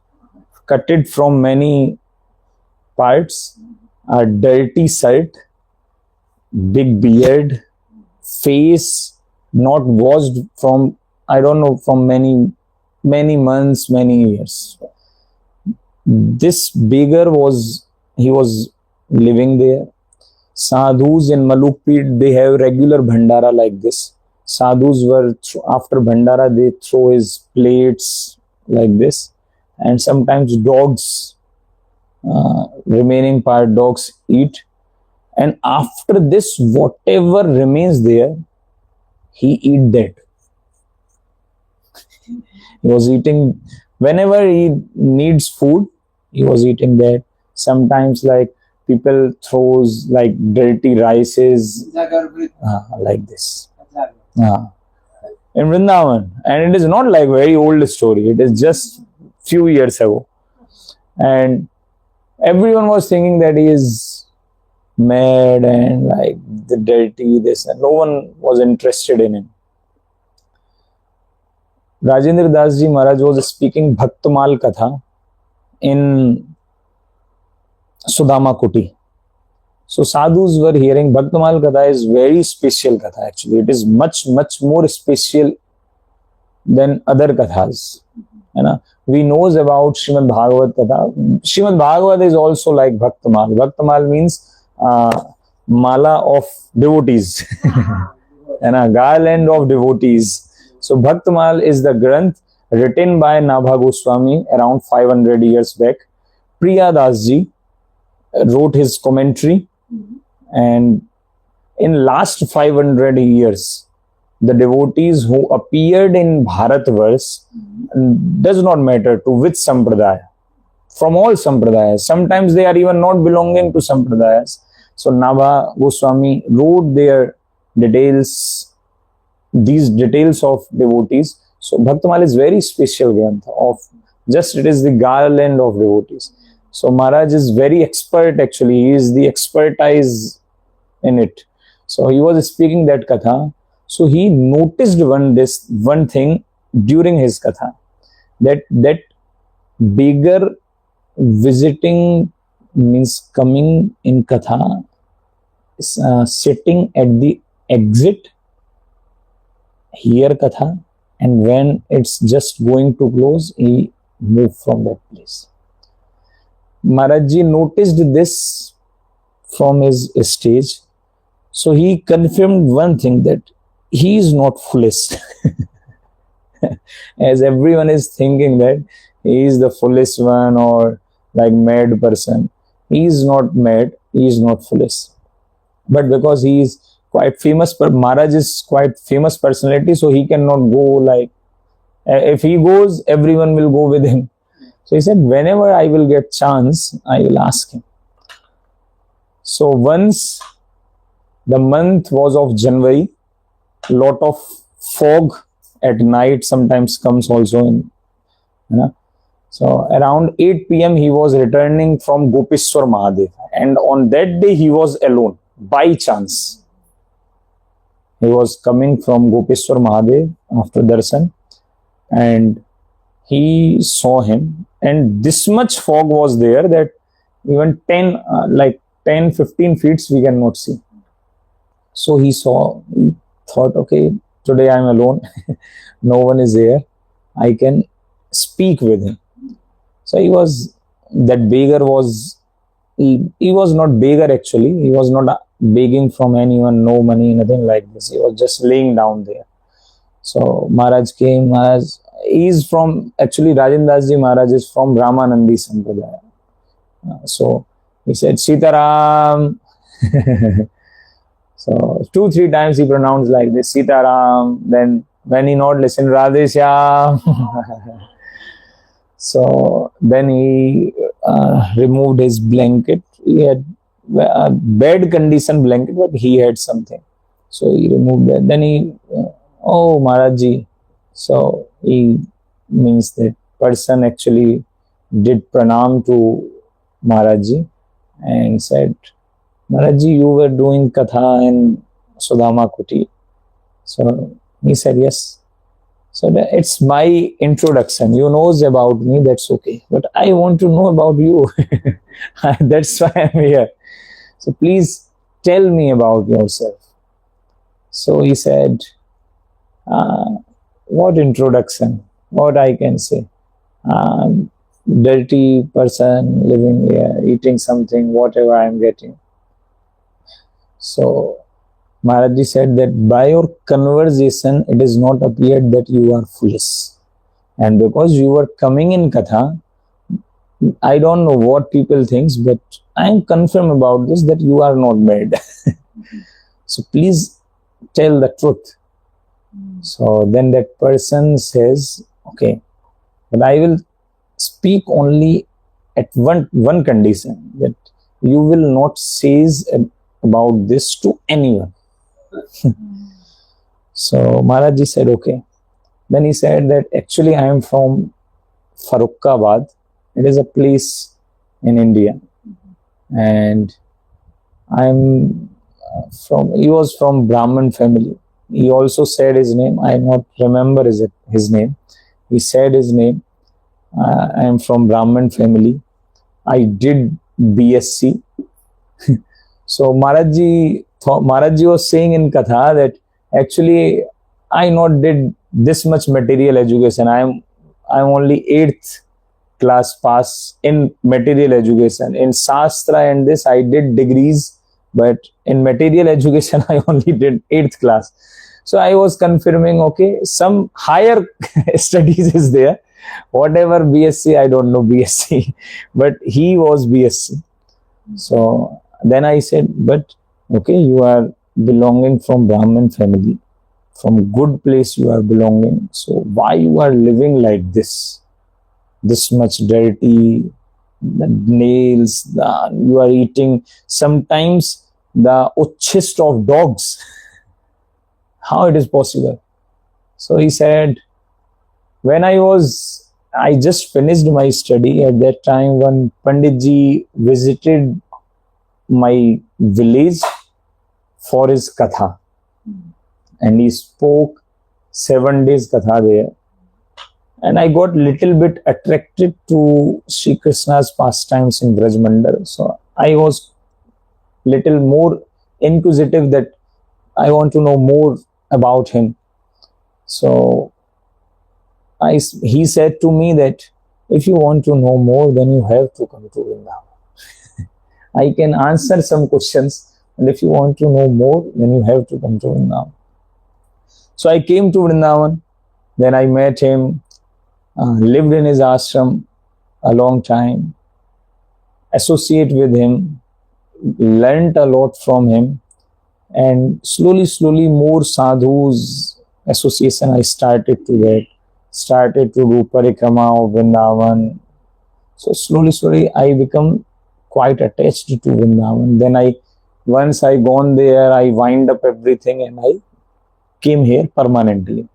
cut it from many parts, a dirty shirt, big beard, face not washed from, I don't know, from many months, many years. This beggar was living there. Sadhus in Malukpit, they have regular bhandara like this. Sadhus were, after bhandara, they throw his plates like this. And sometimes dogs, remaining part, dogs eat. And after this, whatever remains there, he eat that. He was eating, whenever he needs food, he was eating that. Sometimes like people throws like dirty rices, like this. In Vrindavan. And it is not like very old story. It is just few years ago. And everyone was thinking that he is mad and like the dirty, this, and no one was interested in him. Rajendra Das Ji Maharaj was speaking Bhaktamal Katha in Sudama Kuti. So sadhus were hearing. Bhaktamal Katha is very special Katha actually. It is much more special than other Kathas. We knows about Srimad Bhagavat Katha. Srimad Bhagavat is also like Bhaktamal. Bhaktamal means mala of devotees. Garland of devotees. So Bhaktamal is the Granth written by Nabha Goswami around 500 years back. Priya Das Ji wrote his commentary, and in last 500 years, the devotees who appeared in Bharatverse, does not matter to which sampradaya, from all sampradayas. Sometimes they are even not belonging to sampradayas. So Nabha Goswami wrote their details, these details of devotees. So Bhaktamal is very special Granth of just, it is the garland of devotees. So Maharaj is very expert actually. He is the expertise in it. So he was speaking that Katha. So he noticed one thing during his Katha, that beggar visiting, means coming in Katha, sitting at the exit, hear Katha, and when it's just going to close, he moved from that place. Maharaj Ji noticed this from his stage. So he confirmed one thing, that he is not foolish. As everyone is thinking that he is the foolish one or like mad person. He is not mad, he is not foolish. But because he is quite famous, but Maharaj is quite famous personality, so he cannot go like, if he goes, everyone will go with him. So he said, whenever I will get chance, I will ask him. So once, the month was of January, lot of fog at night sometimes comes also in, So around 8 p.m. he was returning from Gopeshwar Mahadev, and on that day he was alone, by chance. He was coming from Gopeshwar Mahadev after darshan, and he saw him, and this much fog was there that even 10-15 feet we cannot see. So he thought, okay, today I am alone, no one is here, I can speak with him. So that beggar was, he was not beggar actually, he was not begging from anyone, no money, nothing like this, he was just laying down there. So Maharaj came. Maharaj, he is from, actually Rajendra Das Ji Maharaj is from Ramanandi Sampradaya. So he said, Sitaram. So 2-3 times he pronounced like this, Sitaram. Then when he not listened, Radhe Shyam. So then he removed his blanket. He had a bad condition blanket, but he had something. So he removed that. Then he, oh Maharaji. So he means that person actually did pranam to Maharaji and said, Maharaji, you were doing katha in Sudama Kuti. So he said, yes. So it's my introduction. You knows about me, that's okay. But I want to know about you. That's why I'm here. So please tell me about yourself. So he said, what introduction? What I can say? Dirty person living here, eating something, whatever I'm getting. So Maharaji said that by your conversation, it is not appeared that you are foolish. And because you were coming in Katha, I don't know what people think, but I am confirmed about this that you are not mad. So please tell the truth. So then that person says, okay, but I will speak only at one condition, that you will not say about this to anyone. So Maharaji said, okay. Then he said that actually I am from Farrukhabad. It is a place in India. And he was from Brahmin family. He also said his name. I not remember his name. He said his name. I am from Brahmin family. I did BSc. So Maharaji was saying in Katha that actually I not did this much material education. I'm only 8th class pass in material education. In Shastra and this I did degrees, but in material education I only did 8th class. So I was confirming, okay, some higher studies is there. Whatever BSc, I don't know BSc, but he was BSc. So then I said, but okay, you are belonging from Brahmin family, from good place you are belonging. So why you are living like this much dirty, the nails, you are eating sometimes the uchist of dogs. How it is possible? So he said, when I just finished my study. At that time, one Panditji visited my village for his katha. And he spoke 7 days katha there. And I got little bit attracted to Sri Krishna's pastimes in Brajmandal. So I was little more inquisitive that I want to know more about him. So he said to me that if you want to know more, then you have to come to Vrindavan. I can answer some questions, and if you want to know more, then you have to come to Vrindavan. So I came to Vrindavan, then I met him, lived in his ashram a long time, associate with him, learnt a lot from him, and slowly more sadhus association I started to get, started to do parikrama of Vrindavan. So slowly I become quite attached to Vrindavan. Then once I gone there, I wind up everything and I came here permanently.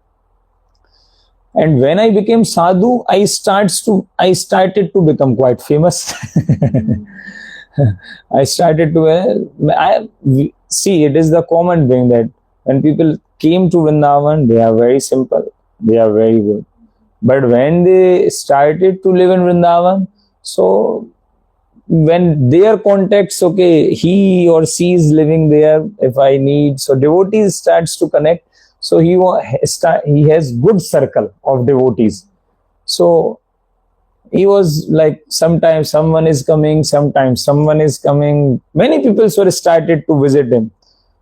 And when I became sadhu, I started to become quite famous. I started to see, it is the common thing that when people came to Vrindavan, they are very simple, they are very good. But when they started to live in Vrindavan, so when their contacts, okay, he or she is living there, if I need, so devotees starts to connect. So he has good circle of devotees. So he was like, sometimes someone is coming, sometimes someone is coming. Many people sort of started to visit him.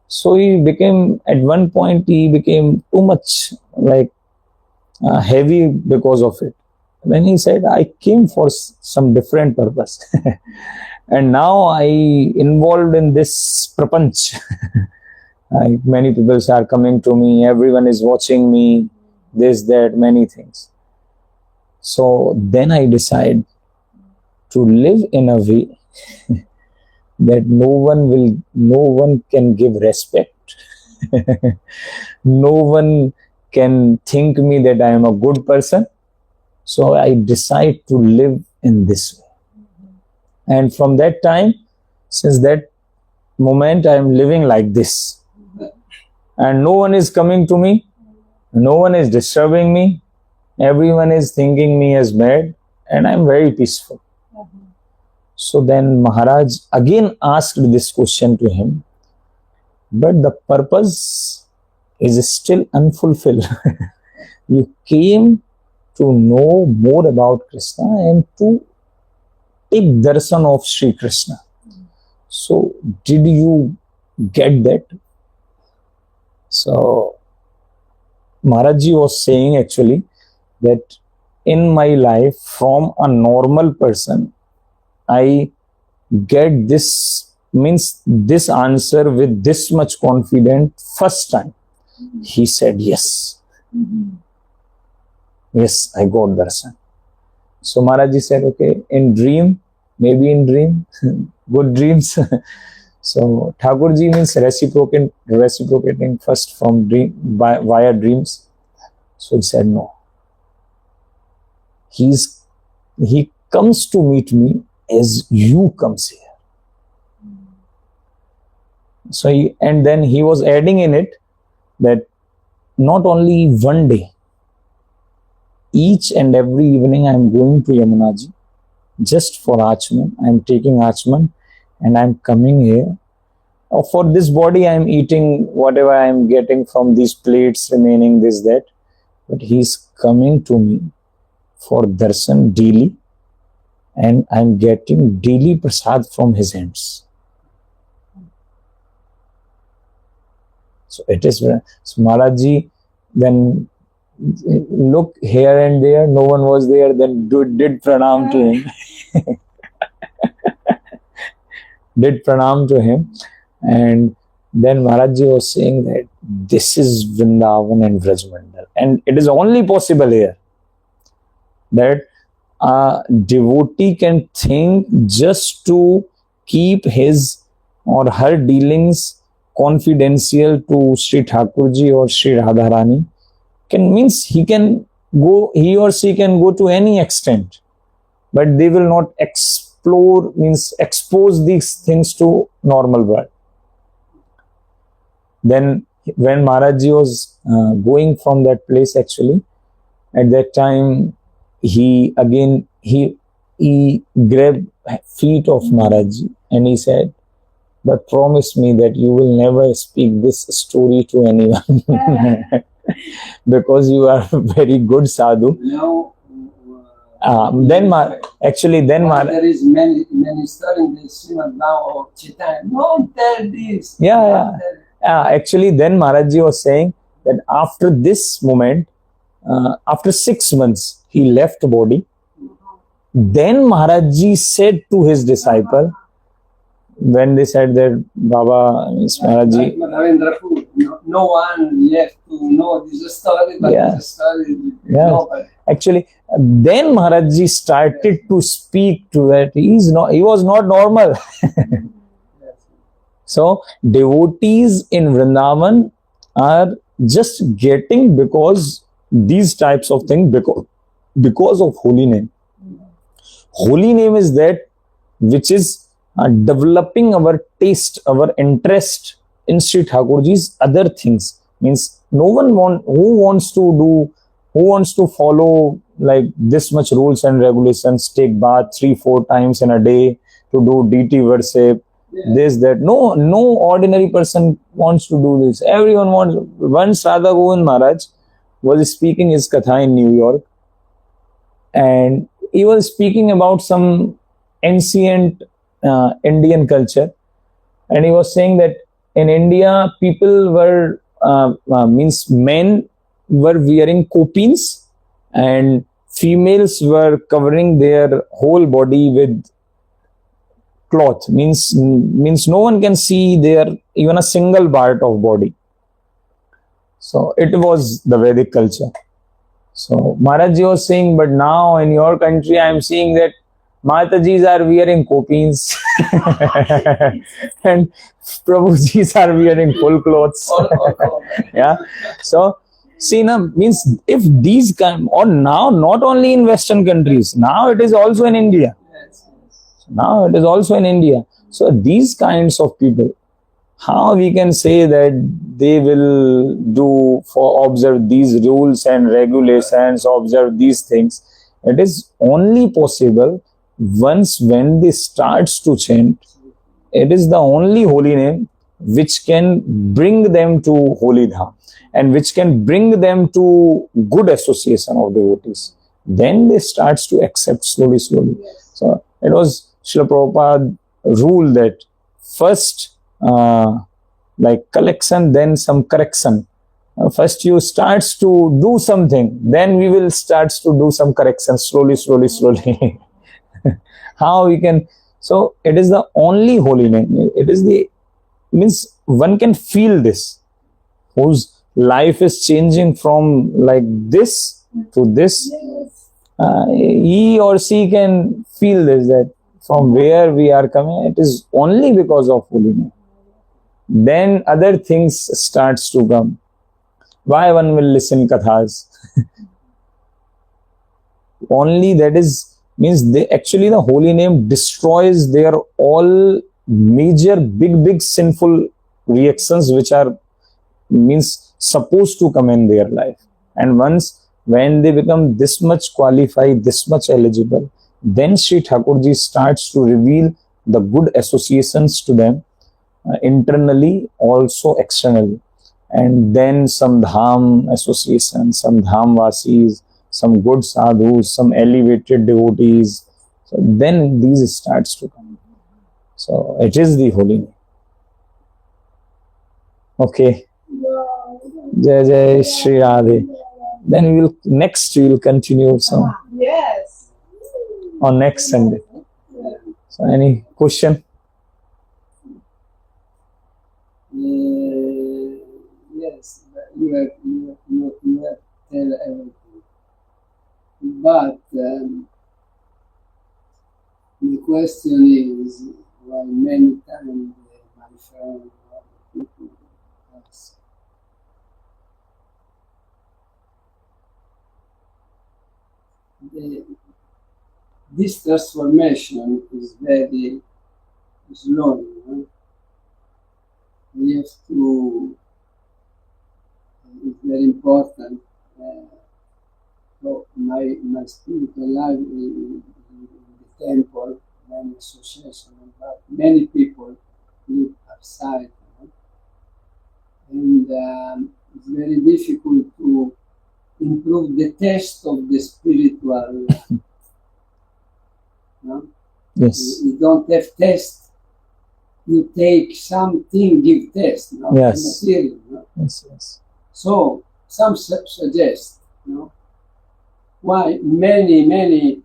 So he became, at one point, he became too much like heavy because of it. Then he said, I came for some different purpose. And now I involved in this prapanch. Many people are coming to me, everyone is watching me, this, that, many things. So then I decide to live in a way that no one can give respect. No one can think me that I am a good person. So I decide to live in this way. And from that time, since that moment, I am living like this. And no one is coming to me. No one is disturbing me. Everyone is thinking me as mad. And I am very peaceful. So then Maharaj again asked this question to him. But the purpose is still unfulfilled. You came to know more about Krishna and to take darshan of Sri Krishna. So did you get that? So Maharaj was saying actually that in my life, from a normal person, I get this answer with this much confidence first time. He said yes. Yes, I got darshan. So Maharaj said, okay, maybe in dream, good dreams. So Thakurji means reciprocating first from via dreams. So he said no. He comes to meet me as you comes here. So then he was adding in it that not only one day, each and every evening I am going to Yamunaji just for Achman. I am taking Achman and I am coming here. For this body I am eating whatever I am getting from these plates remaining, this, that. But he is coming to me for darshan daily and I am getting daily prasad from his hands. So it is, so Maharaj then look here and there, no one was there, then did pranam to him. Did pranam to him. And then Maharaj was saying that this is Vrindavan and Vrajmandal. And it is only possible here that a devotee can think just to keep his or her dealings confidential to Sri Thakurji or Sri Radharani. He or she can go to any extent, but they will not expose these things to normal world. Then when Maharaj was going from that place, actually, at that time, he grabbed feet of Maharaj and he said, but promise me that you will never speak this story to anyone. Because you are a very good sadhu. No. Then there is many stories in the Srimad now of Chaitanya. Don't tell this. Actually, then Maharaj was saying that after this moment, after 6 months, he left the body. Then Maharaj said to his disciple, when they said that Baba means Maharaj, no one left to know this story, but this story nobody. Actually, then Maharaj started to speak to that he was not normal. So devotees in Vrindavan are just getting because these types of things because of holy name. Holy name is that which is developing our taste, our interest in Sri Thakurji's other things. Means no one who wants to follow like this much rules and regulations, take bath 3-4 times in a day, to do deity worship, this, that. No ordinary person wants to do this. Everyone wants. Once Radhakund Maharaj was speaking his katha in New York, and he was speaking about some ancient Indian culture, and he was saying that in India people were men were wearing kopis and females were covering their whole body with cloth. Means no one can see their even a single part of body. So it was the Vedic culture. So Maharaj Ji was saying, but now in your country, I am seeing that Matajis are wearing kopis and Prabhujis are wearing full clothes. Yeah. So, see, now means if these kind, or now not only in Western countries, now it is also in India. Now it is also in India. So these kinds of people, how we can say that they will do for observe these rules and regulations, observe these things? It is only possible once when they starts to chant. It is the only holy name which can bring them to holy dham and which can bring them to good association of devotees. Then they starts to accept slowly, slowly. So it was Srila Prabhupada rule that first like collection, then some correction. First you starts to do something, then we will starts to do some correction slowly, slowly, slowly. How we can? So it is the only holy name. It is the means one can feel this, whose life is changing from like this to this. He or she can feel this, that from where we are coming, it is only because of holy name. Then other things starts to come. Why one will listen kathas? Only that is means they actually the holy name destroys their all major big sinful reactions which are means supposed to come in their life. And once when they become this much qualified, this much eligible, then Sri Thakurji starts to reveal the good associations to them, internally, also externally. And then some dham association, some dham vasis, some good sadhus, some elevated devotees. So then these starts to come. So it is the holy name. Okay. Jai Jai Shri Radhe. Then we will continue some. Yes. On next Sunday. So any question? Yes, you have tell everything. But the question is why many times my friend or people ask, this transformation is very slow. You know? We have to, it's very important. So my spiritual life in the temple, many associations, but many people live outside. You know? And it's very difficult to improve the taste of the spiritual. No? Yes. You don't have taste. You take something, give taste. No? Yes. Material, no? Yes. So some suggest, you know, why many.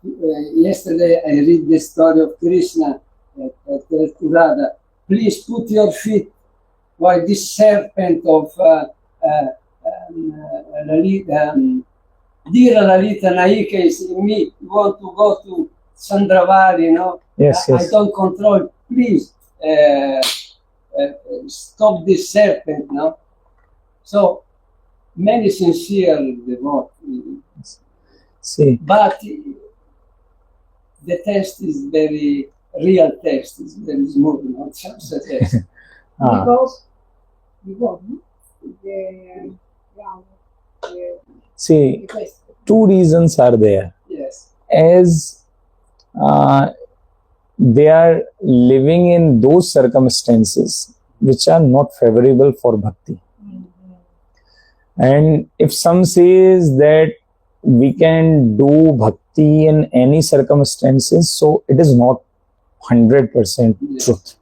Yesterday I read the story of Krishna to Radha. Please put your feet. Why this serpent of Dira Lalita Naika is in me. You want to go to Chandravari, you know? Yes. I don't control. Please stop this serpent, no? So many sincere devotees. See. But the test is very real test. It's very smooth, not just a test. See, two reasons are there. Yes. As they are living in those circumstances which are not favorable for bhakti. And if some says that we can do bhakti in any circumstances, so it is not 100% truth.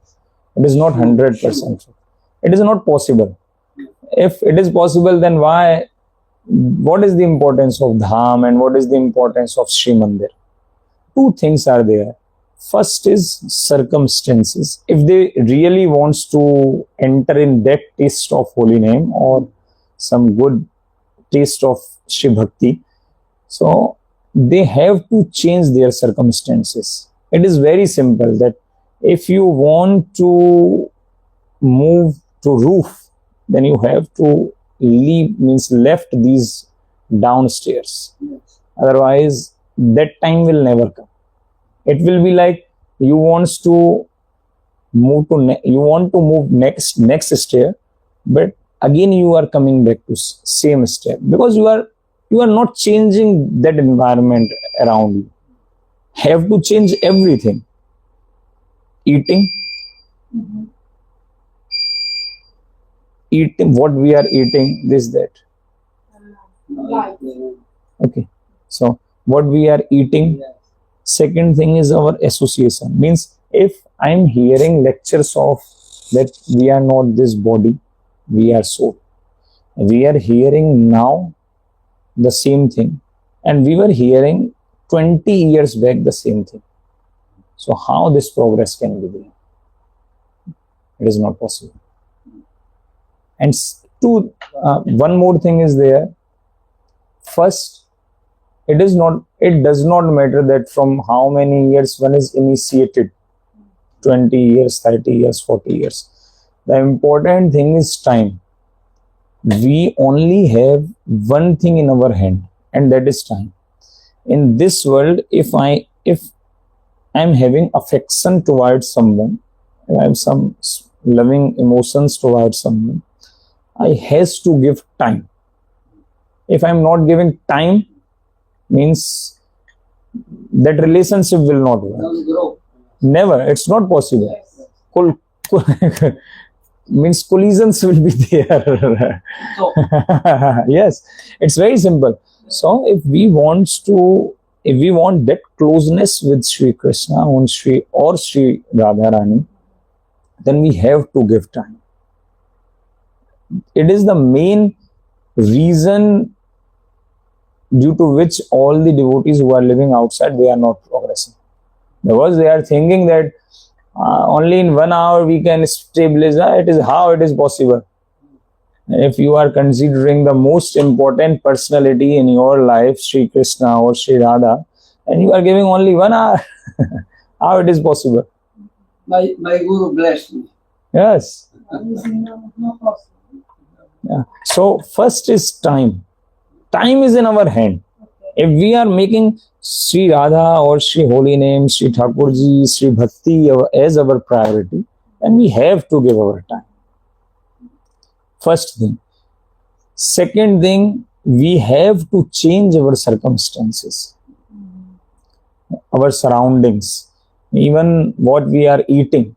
It is not 100% truth. It is not possible. If it is possible, then why? What is the importance of dham and what is the importance of Sri Mandir? Two things are there. First is circumstances. If they really wants to enter in that taste of holy name or some good taste of Shri Bhakti. So they have to change their circumstances. It is very simple that if you want to move to roof, then you have to leave, means left these downstairs. Yes. Otherwise, that time will never come. It will be like you wants to move to you want to move next stair, but again you are coming back to same stair because you are not changing that environment around you. Have to change everything. Eating, what we are eating, this that. Like, Okay, so what we are eating. yes. Second thing is our association. Means if I'm hearing lectures of that we are not this body, we are soul. We are hearing now the same thing, and we were hearing 20 years back the same thing. So how this progress can be there? It is not possible. And one more thing is there. First, it does not matter that from how many years one is initiated, 20 years, 30 years, 40 years. The important thing is time. We only have one thing in our hand, and that is time. In this world, if I'm having affection towards someone, I have some loving emotions towards someone, I has to give time. If I'm not giving time, means that relationship will not work. Don't grow. Never. It's not possible. Yes. Means collisions will be there. So, Yes, it's very simple. So if we want that closeness with Sri Krishna or Sri Radharani, then we have to give time. It is the main reason due to which all the devotees who are living outside, they are not progressing, because they are thinking that only in 1 hour we can establish it is how it is possible. If you are considering the most important personality in your life, Sri Krishna or Sri Radha, and you are giving only 1 hour, how it is possible? my guru blessed me. Yes. No possible. Yeah. So first is time. Time is in our hand. If we are making Sri Radha or Sri Holy Name, Sri Thakurji, Sri Bhakti as our priority, then we have to give our time. First thing. Second thing, we have to change our circumstances, our surroundings, even what we are eating,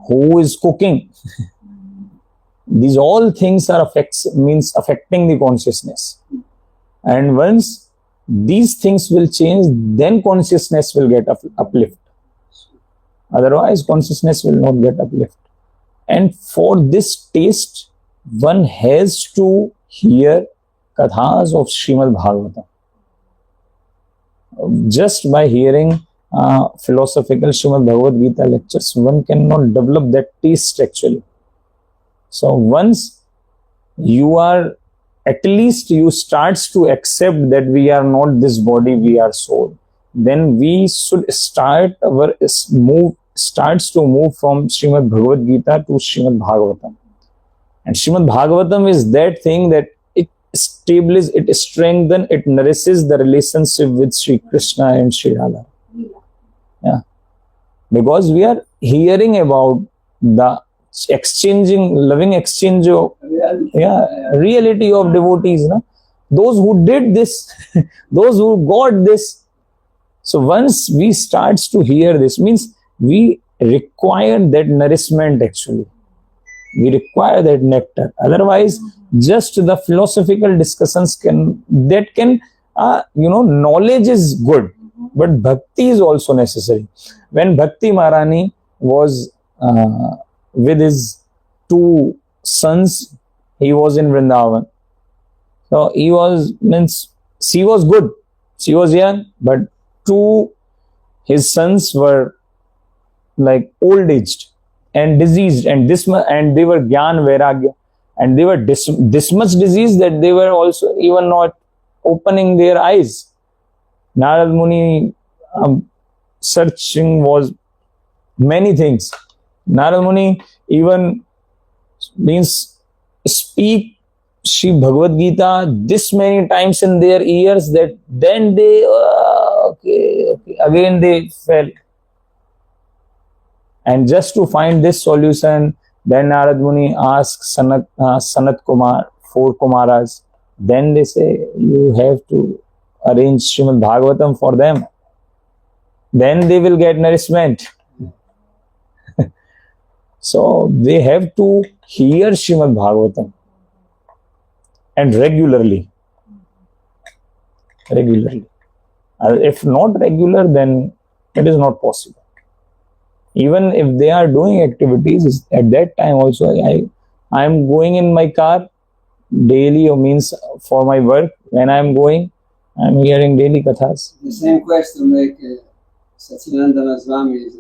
who is cooking. These all things are affecting the consciousness. And once these things will change, then consciousness will get uplift. Otherwise, consciousness will not get uplift. And for this taste, one has to hear kathas of Srimad Bhagavatam. Just by hearing philosophical Srimad Bhagavad Gita lectures, one cannot develop that taste actually. So once you are, at least you starts to accept that we are not this body, we are soul, then we should starts to move from Srimad Bhagavad Gita to Srimad Bhagavatam. And Srimad Bhagavatam is that thing that it establishes, it strengthens, it nourishes the relationship with Sri Krishna and Sri Radha. Yeah. Because we are hearing about the loving exchange of reality of devotees. No? Those who did this, those who got this. So once we starts to hear this, means we require that nourishment actually. We require that nectar. Otherwise, just the philosophical discussions knowledge is good, but bhakti is also necessary. When Bhakti Maharani was with his 2 sons, he was in Vrindavan. So she was good, she was young, but 2 his sons were like old aged and diseased, and they were Gyan Vairagya. And they were this much diseased that they were also even not opening their eyes. Narad Muni searching was many things. Narad Muni even means speak Sri Bhagavad Gita this many times in their ears that then they okay, again they fell. And just to find this solution, then Narad Muni asks Sanat Kumar, 4 Kumaras. Then they say, you have to arrange Srimad Bhagavatam for them. Then they will get nourishment. So they have to hear Srimad Bhagavatam. And regularly. If not regular, then it is not possible. Even if they are doing activities, at that time also, I am going in my car daily, or means for my work. When I am going, I am hearing daily kathas. The same question like Jitendragoswami is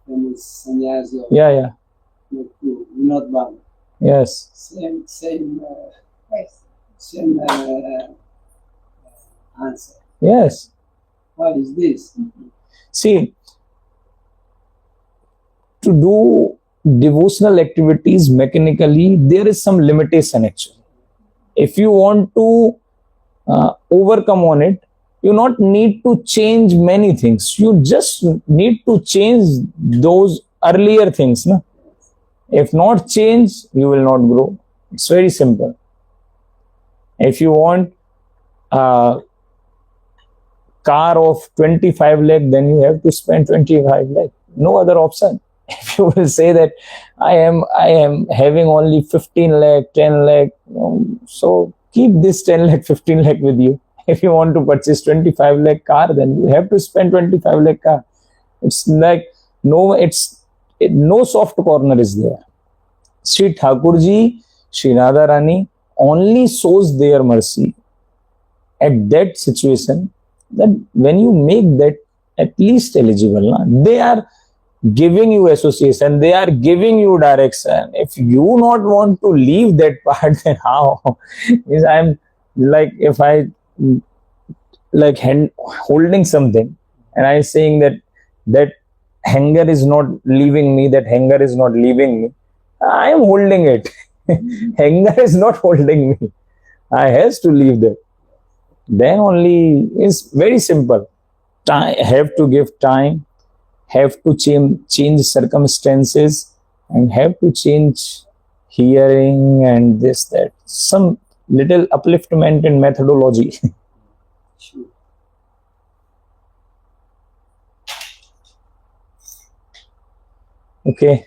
famous sannyasi of Yeah. not Baba. Yes. Same answer. Yes. Why is this? See, to do devotional activities mechanically, there is some limitation actually. If you want to overcome on it, you not need to change many things. You just need to change those earlier things. No? If not change, you will not grow. It's very simple. If you want a car of 25 lakh, then you have to spend 25 lakh. No other option. If you will say that I am having only 15 lakh, 10 lakh, so keep this 10 lakh, 15 lakh with you. If you want to purchase 25 lakh car, then you have to spend 25 lakh car. It's like no soft corner is there. Sri Thakurji, Sri Radha Rani only shows their mercy at that situation, that when you make that at least eligible, they are giving you association, they are giving you direction. If you not want to leave that part, then how? Means I'm like, if I like holding something and I'm saying that hanger is not leaving me, that hanger is not leaving me, I am holding it. Hanger is not holding me. I has to leave that. Then only is very simple. Have to give time, have to change circumstances, and have to change hearing and this, that. Some little upliftment in methodology. Sure. Okay.